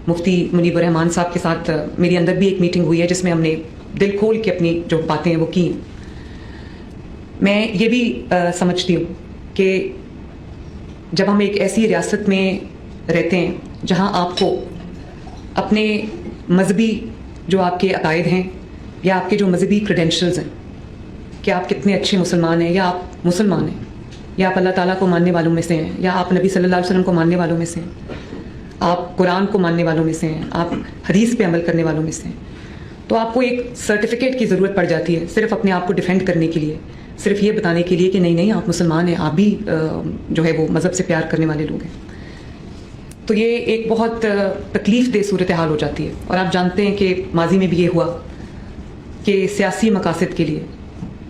مفتی منیب الرحمان صاحب کے ساتھ میری اندر بھی ایک میٹنگ ہوئی ہے جس میں ہم نے دل کھول کے اپنی جو باتیں ہیں وہ کی. میں یہ بھی سمجھتی ہوں کہ جب ہم ایک ایسی ریاست میں رہتے ہیں جہاں آپ کو اپنے مذہبی جو آپ کے عقائد ہیں یا آپ کے جو مذہبی کریڈینشلز ہیں کہ آپ کتنے اچھے مسلمان ہیں یا آپ مسلمان ہیں یا آپ اللہ تعالیٰ کو ماننے والوں میں سے ہیں یا آپ نبی صلی اللہ علیہ وسلم کو ماننے والوں میں سے ہیں, آپ قرآن کو ماننے والوں میں سے ہیں, آپ حدیث پہ عمل کرنے والوں میں سے ہیں, تو آپ کو ایک سرٹیفکیٹ کی ضرورت پڑ جاتی ہے صرف اپنے آپ کو ڈیفینڈ کرنے کے لیے, صرف یہ بتانے کے لیے کہ نہیں نہیں آپ مسلمان ہیں, آپ بھی جو ہے وہ مذہب سے پیار کرنے والے لوگ ہیں. تو یہ ایک بہت تکلیف دہ صورتحال ہو جاتی ہے. اور آپ جانتے ہیں کہ ماضی میں بھی یہ ہوا کہ سیاسی مقاصد کے لیے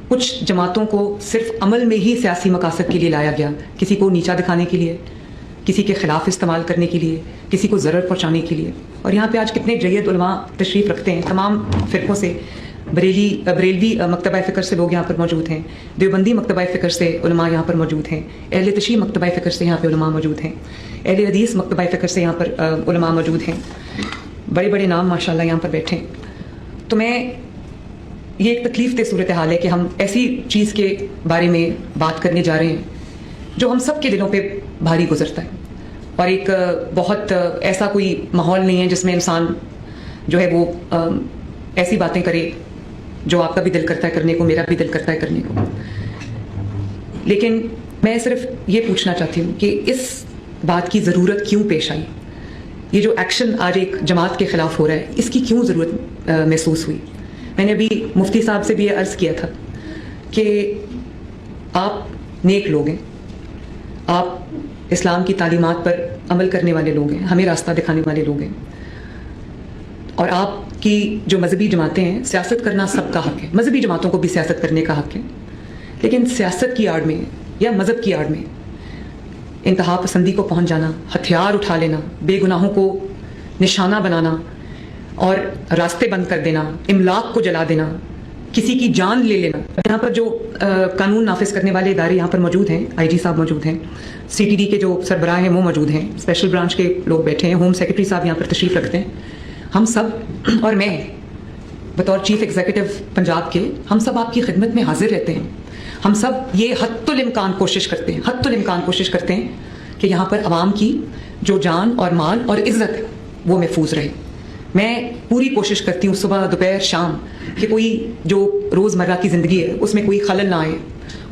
کچھ جماعتوں کو صرف عمل میں ہی سیاسی مقاصد کے لیے لایا گیا, کسی کو نیچا دکھانے کے لیے, کسی کے خلاف استعمال کرنے کے لیے, کسی کو ضرر پہنچانے کے لیے. اور یہاں پہ آج کتنے جید علماء تشریف رکھتے ہیں تمام فرقوں سے, بریلوی مکتبہ فکر سے لوگ یہاں پر موجود ہیں, دیوبندی مکتبہ فکر سے علماء یہاں پر موجود ہیں, اہل تشیع مکتبہ فکر سے یہاں پہ علماء موجود ہیں, اہل حدیث مکتبہ فکر سے یہاں پر علماء موجود ہیں, بڑے بڑے نام ماشاءاللہ یہاں پر بیٹھے ہیں. تو میں یہ ایک تکلیف دہ صورتحال ہے کہ ہم ایسی چیز کے بارے میں بات کرنے جا رہے ہیں جو ہم سب کے دلوں پہ بھاری گزرتا ہے, اور ایک بہت ایسا کوئی ماحول نہیں ہے جس میں انسان جو ہے وہ ایسی باتیں کرے جو آپ کا بھی دل کرتا ہے کرنے کو, میرا بھی دل کرتا ہے کرنے کو. لیکن میں صرف یہ پوچھنا چاہتی ہوں کہ اس بات کی ضرورت کیوں پیش آئی, یہ جو ایکشن آج ایک جماعت کے خلاف ہو رہا ہے اس کی کیوں ضرورت محسوس ہوئی. میں نے ابھی مفتی صاحب سے بھی یہ عرض کیا تھا کہ آپ نیک لوگ ہیں, آپ اسلام کی تعلیمات پر عمل کرنے والے لوگ ہیں, ہمیں راستہ دکھانے والے لوگ ہیں, اور آپ کی جو مذہبی جماعتیں ہیں سیاست کرنا سب کا حق ہے, مذہبی جماعتوں کو بھی سیاست کرنے کا حق ہے, لیکن سیاست کی آڑ میں یا مذہب کی آڑ میں انتہا پسندی کو پہنچ جانا, ہتھیار اٹھا لینا, بے گناہوں کو نشانہ بنانا اور راستے بند کر دینا, املاک کو جلا دینا, کسی کی جان لے لینا. یہاں پر جو قانون نافذ کرنے والے ادارے یہاں پر موجود ہیں, آئی جی صاحب موجود ہیں, سی ٹی ڈی کے جو سربراہ ہیں وہ موجود ہیں, اسپیشل برانچ کے لوگ بیٹھے ہیں, ہوم سیکرٹری صاحب یہاں پر تشریف رکھتے ہیں. ہم سب اور میں بطور چیف ایگزیکٹو پنجاب کے ہم سب آپ کی خدمت میں حاضر رہتے ہیں. ہم سب یہ حتی الامکان کوشش کرتے ہیں کہ یہاں پر عوام کی جو جان اور مال اور عزت ہے وہ محفوظ رہے. میں پوری کوشش کرتی ہوں صبح دوپہر شام کہ کوئی جو روزمرہ کی زندگی ہے اس میں کوئی خلل نہ آئے,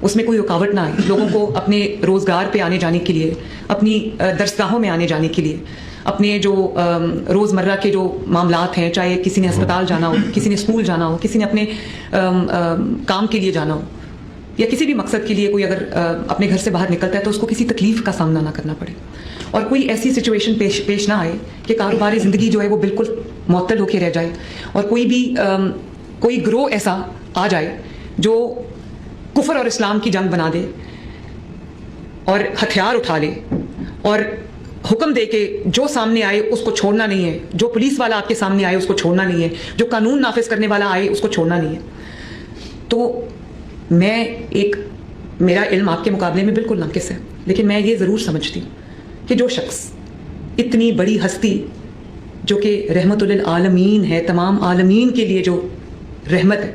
اس میں کوئی رکاوٹ نہ آئے, لوگوں کو اپنے روزگار پہ آنے جانے کے لیے, اپنی درسگاہوں میں آنے جانے کے لیے, اپنے جو روزمرہ کے جو معاملات ہیں, چاہے کسی نے ہسپتال جانا ہو, کسی نے اسکول جانا ہو, کسی نے اپنے کام کے لیے جانا ہو, یا کسی بھی مقصد کے لیے کوئی اگر اپنے گھر سے باہر نکلتا ہے تو اس کو کسی تکلیف کا سامنا نہ کرنا پڑے, اور کوئی ایسی سچویشن پیش نہ آئے کہ کاروباری زندگی جو ہے وہ بالکل معطل ہو کے رہ جائے, اور کوئی گروہ ایسا آ جائے جو کفر اور اسلام کی جنگ بنا دے اور ہتھیار اٹھا لے اور حکم دے کہ جو سامنے آئے اس کو چھوڑنا نہیں ہے, جو پولیس والا آپ کے سامنے آئے اس کو چھوڑنا نہیں ہے, جو قانون نافذ کرنے والا آئے اس کو چھوڑنا نہیں ہے. تو میرا علم آپ کے مقابلے میں بالکل ناقص ہے, لیکن میں یہ ضرور سمجھتی ہوں کہ جو شخص اتنی بڑی ہستی جو کہ رحمت للعالمین ہے, تمام عالمین کے لیے جو رحمت ہے,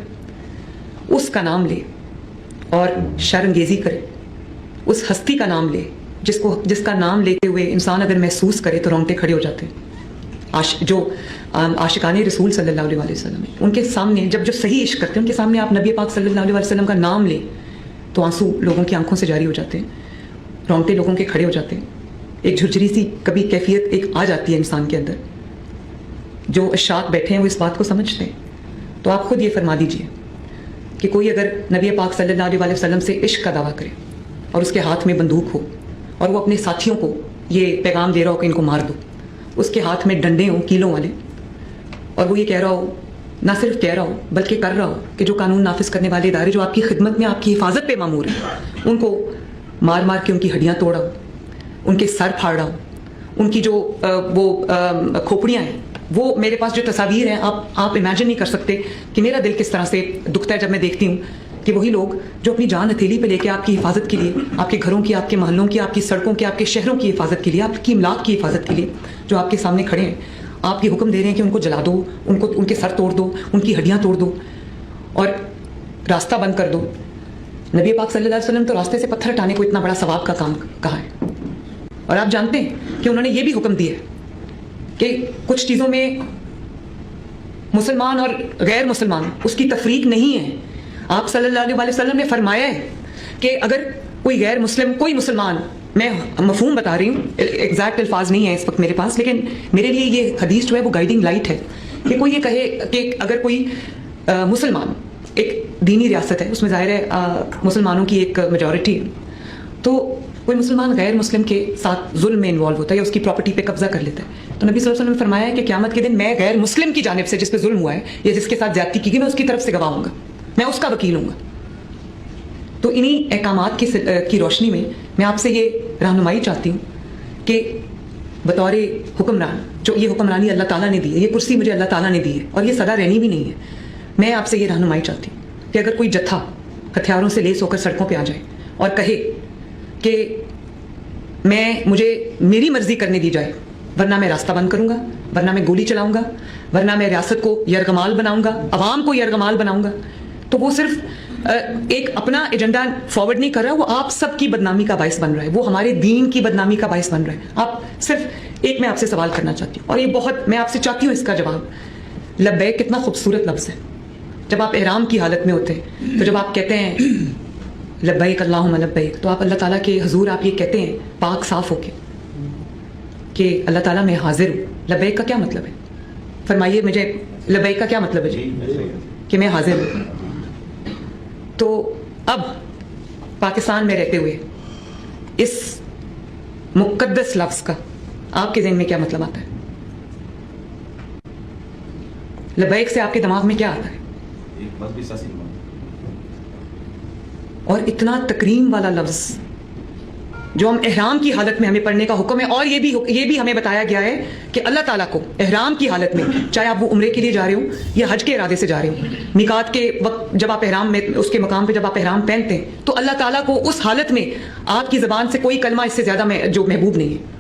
اس کا نام لے اور شرمگیزی کرے, اس ہستی کا نام لے جس کا نام لیتے ہوئے انسان اگر محسوس کرے تو رونگٹے کھڑے ہو جاتے ہیں. جو عاشقان رسول صلی اللہ علیہ وسلم ہیں, ان کے سامنے جب جو صحیح عشق کرتے ہیں ان کے سامنے آپ نبی پاک صلی اللہ علیہ وسلم کا نام لیں تو آنسو لوگوں کی آنکھوں سے جاری ہو جاتے ہیں, رونگٹے لوگوں کے کھڑے ہو جاتے ہیں, ایک جھرجھری سی کبھی کیفیت ایک آ جاتی ہے انسان کے اندر. جو اشاعت بیٹھے ہیں وہ اس بات کو سمجھتے ہیں. تو آپ خود یہ فرما دیجئے کہ کوئی اگر نبی پاک صلی اللہ علیہ وسلم سے عشق کا دعویٰ کرے اور اس کے ہاتھ میں بندوق ہو اور وہ اپنے ساتھیوں کو یہ پیغام دے رہا ہو کہ ان کو مار دو, اس کے ہاتھ میں ڈنڈے ہوں کیلوں والے, اور وہ یہ کہہ رہا ہو, نہ صرف کہہ رہا ہو بلکہ کر رہا ہو کہ جو قانون نافذ کرنے والے ادارے جو آپ کی خدمت میں آپ کی حفاظت پہ مامور ہیں ان کو مار مار کے ان کی ہڈیاں توڑا ہو, ان کے سر پھاڑا ہو, ان کی جو وہ کھوپڑیاں ہیں, وہ میرے پاس جو تصاویر ہیں آپ امیجن نہیں کر سکتے کہ میرا دل کس طرح سے دکھتا ہے جب میں دیکھتی ہوں کہ وہی لوگ جو اپنی جان ہتھیلی پہ لے کے آپ کی حفاظت کے لیے, آپ کے گھروں کی, آپ کے محلوں کی, آپ کی سڑکوں کی, آپ کے شہروں کی حفاظت کے لیے, آپ کی املاک کی حفاظت کے لیے جو آپ کے سامنے کھڑے ہیں, آپ یہ حکم دے رہے ہیں کہ ان کو جلا دو, ان کے سر توڑ دو, ان کی ہڈیاں توڑ دو اور راستہ بند کر دو. نبی پاک صلی اللہ علیہ وسلم تو راستے سے پتھر ہٹانے کو اتنا بڑا ثواب کا کام کہا ہے. اور آپ جانتے ہیں کہ انہوں نے یہ بھی حکم دیا ہے کہ کچھ چیزوں میں مسلمان اور غیر مسلمان اس کی تفریق نہیں ہے. آپ صلی اللہ علیہ وسلم نے فرمایا ہے کہ اگر کوئی غیر مسلم, کوئی مسلمان, میں مفہوم بتا رہی ہوں, ایگزیکٹ الفاظ نہیں ہے اس وقت میرے پاس, لیکن میرے لیے یہ حدیث جو ہے وہ گائیڈنگ لائٹ ہے کہ کوئی یہ کہے کہ اگر کوئی مسلمان, ایک دینی ریاست ہے, اس میں ظاہر ہے مسلمانوں کی ایک میجورٹی ہے, تو کوئی مسلمان غیر مسلم کے ساتھ ظلم میں انوالو ہوتا ہے یا اس کی پراپرٹی پہ قبضہ کر لیتا ہے, تو نبی صلی اللہ علیہ وسلم نے فرمایا ہے کہ قیامت کے دن میں غیر مسلم کی جانب سے جس پہ ظلم ہوا ہے یا جس کے ساتھ زیادتی کی گئی, میں اس کی طرف سے گواہ ہوں گا, میں اس کا وکیل ہوں گا. تو انہی احکامات کی روشنی میں میں آپ سے یہ رہنمائی چاہتی ہوں کہ بطور حکمران, جو یہ حکمرانی اللہ تعالیٰ نے دی ہے, یہ کرسی مجھے اللہ تعالیٰ نے دی ہے اور یہ سدا رہنی بھی نہیں ہے, میں آپ سے یہ رہنمائی چاہتی ہوں کہ اگر کوئی جتھا ہتھیاروں سے لیس ہو کر سڑکوں پہ آ جائے اور کہے کہ مجھے میری مرضی کرنے دی جائے, ورنہ میں راستہ بند کروں گا, ورنہ میں گولی چلاؤں گا, ورنہ میں ریاست کو یرغمال بناؤں گا, عوام کو یرغمال بناؤں گا, تو وہ صرف ایک اپنا ایجنڈا فارورڈ نہیں کر رہا, وہ آپ سب کی بدنامی کا باعث بن رہا ہے, وہ ہمارے دین کی بدنامی کا باعث بن رہا ہے. آپ صرف ایک میں آپ سے سوال کرنا چاہتی ہوں, اور یہ بہت میں آپ سے چاہتی ہوں اس کا جواب. لبیک کتنا خوبصورت لفظ ہے. جب آپ احرام کی حالت میں ہوتے ہیں, تو جب آپ کہتے ہیں لبیک اللہم لبیک, تو آپ اللہ تعالیٰ کے حضور آپ یہ کہتے ہیں پاک صاف ہو کے کہ اللہ تعالیٰ میں حاضر ہوں. لبیک کا کیا مطلب ہے؟ فرمائیے مجھے, لبیک کا کیا مطلب ہے جی؟ کہ میں حاضر ہوں. تو اب پاکستان میں رہتے ہوئے اس مقدس لفظ کا آپ کے ذہن میں کیا مطلب آتا ہے؟ لبیک سے آپ کے دماغ میں کیا آتا ہے؟ اور اتنا تکریم والا لفظ جو ہم احرام کی حالت میں ہمیں پڑھنے کا حکم ہے, اور یہ بھی ہمیں بتایا گیا ہے کہ اللہ تعالیٰ کو احرام کی حالت میں, چاہے آپ وہ عمرے کے لیے جا رہے ہوں یا حج کے ارادے سے جا رہے ہوں, میقات کے وقت جب آپ احرام میں اس کے مقام پہ جب آپ احرام پہنتے ہیں, تو اللہ تعالیٰ کو اس حالت میں آپ کی زبان سے کوئی کلمہ اس سے زیادہ جو محبوب نہیں ہے.